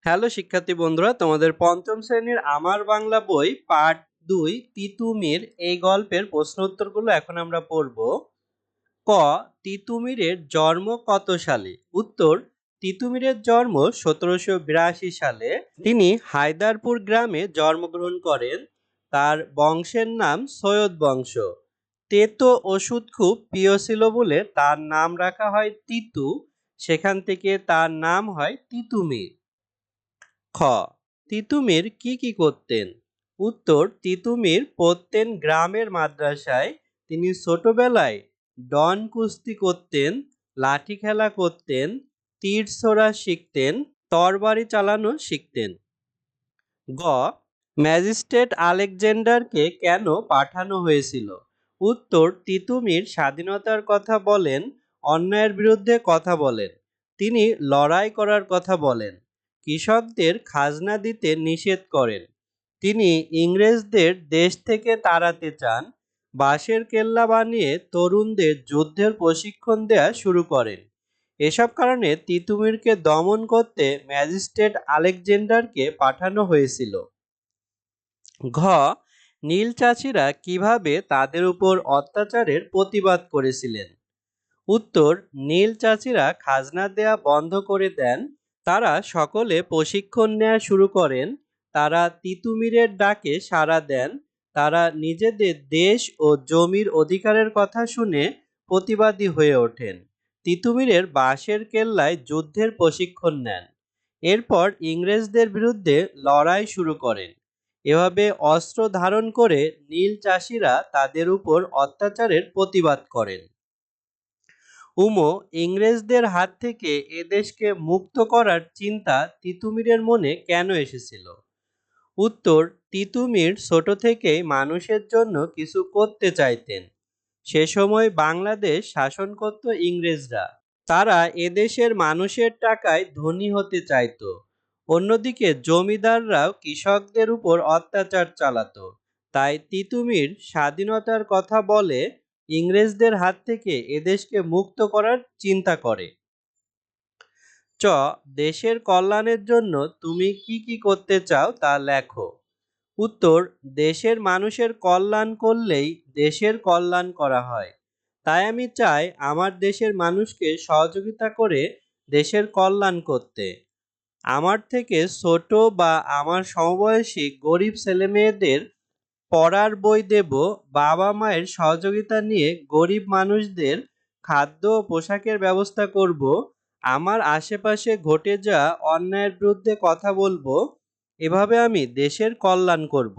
Hello শিক্ষার্থী বন্ধুরা, তোমাদের পঞ্চম শ্রেণীর আমার বাংলা বই পার্ট 2 তিতুমির এই গল্পের প্রশ্ন উত্তরগুলো এখন আমরা পড়ব। ক, তিতুমিরের জন্ম কত সালে? উত্তর, তিতুমিরের জন্ম 1782 সালে। তিনি হায়দারপুর গ্রামে জন্মগ্রহণ করেন। তার বংশের নাম সৈয়দ বংশ। তেতো ওষুধ খুব প্রিয় ছিল বলে তার নাম রাখা হয় তিতু। সেখান থেকে তার নাম হয় তিতুমির। খ, তিতুমির কি করতেন? উত্তর, তিতুমির পড়তেন গ্রামের মাদ্রাসায়। তিনি ছোটবেলায় ডন কুস্তি করতেন, লাঠি খেলা করতেন, তীর ছোড়া শিখতেন, তরবারি চালানো শিখতেন। গ, ম্যাজিস্ট্রেট আলেকজান্ডারকে কেন পাঠানো হয়েছিল? উত্তর, তিতুমির স্বাধীনতার কথা বলেন, অন্যায়ের বিরুদ্ধে কথা বলেন, তিনি লড়াই করার কথা বলেন, কৃষকদের খাজনা দিতে নিষেধ করেন, তিনি ইংরেজদের দেশ থেকে তাড়াতে চান, বাঁশের কেল্লা বানিয়ে তরুণদের যুদ্ধের প্রশিক্ষণ দেয়া শুরু করেন। এসব কারণে তিতুমিরকে দমন করতে ম্যাজিস্ট্রেট আলেকজান্ডারকে পাঠানো হয়েছিল। ঘ, নীল চাষিরা কিভাবে তাদের উপর অত্যাচারের প্রতিবাদ করেছিলেন? উত্তর, নীল চাষিরা খাজনা দেয়া বন্ধ করে দেন, তারা সকলে প্রশিক্ষণ নেওয়া শুরু করেন, তারা তিতুমিরের ডাকে সাড়া দেন, তারা নিজেদের দেশ ও জমির অধিকারের কথা শুনে প্রতিবাদী হয়ে ওঠেন। তিতুমিরের বাঁশের কেল্লায় যুদ্ধের প্রশিক্ষণ নেন, এরপর ইংরেজদের বিরুদ্ধে লড়াই শুরু করেন। এভাবে অস্ত্র ধারণ করে নীল চাষিরা তাদের উপর অত্যাচারের প্রতিবাদ করেন। উমো, ইংরেজদের হাত থেকে এদেশকে মুক্ত করার চিন্তা তিতুমিরের মনে কেন এসেছিল? উত্তর, তিতুমির ছোট থেকেই মানুষের জন্য কিছু করতে চাইতেন। সে সময় বাংলাদেশ শাসন করত ইংরেজরা। তারা এদেশের মানুষের টাকায় ধনী হতে চাইত। অন্যদিকে জমিদাররাও কৃষকদের উপর অত্যাচার চালাতো। তাই তিতুমির স্বাধীনতার কথা বলে ইংরেজদের হাত থেকে এদেশকে মুক্ত করার চিন্তা করে। চ, দেশের কল্যাণের জন্য তুমি কি করতে চাও তা লেখো। উত্তর, দেশের মানুষের কল্যাণ করলেই দেশের কল্যাণ করা হয়। তাই আমি চাই আমার দেশের মানুষকে সহযোগিতা করে দেশের কল্যাণ করতে। আমার থেকে ছোট বা আমার সমবয়সী গরিব ছেলেমেয়েদের পড়ার বই দেব, বাবা মায়ের সহযোগিতা নিয়ে গরিব মানুষদের খাদ্য ও পোশাকের ব্যবস্থা করব, আমার আশেপাশে ঘটে যাওয়া অন্যায়ের বিরুদ্ধে কথা বলবো। এভাবে আমি দেশের কল্যাণ করব।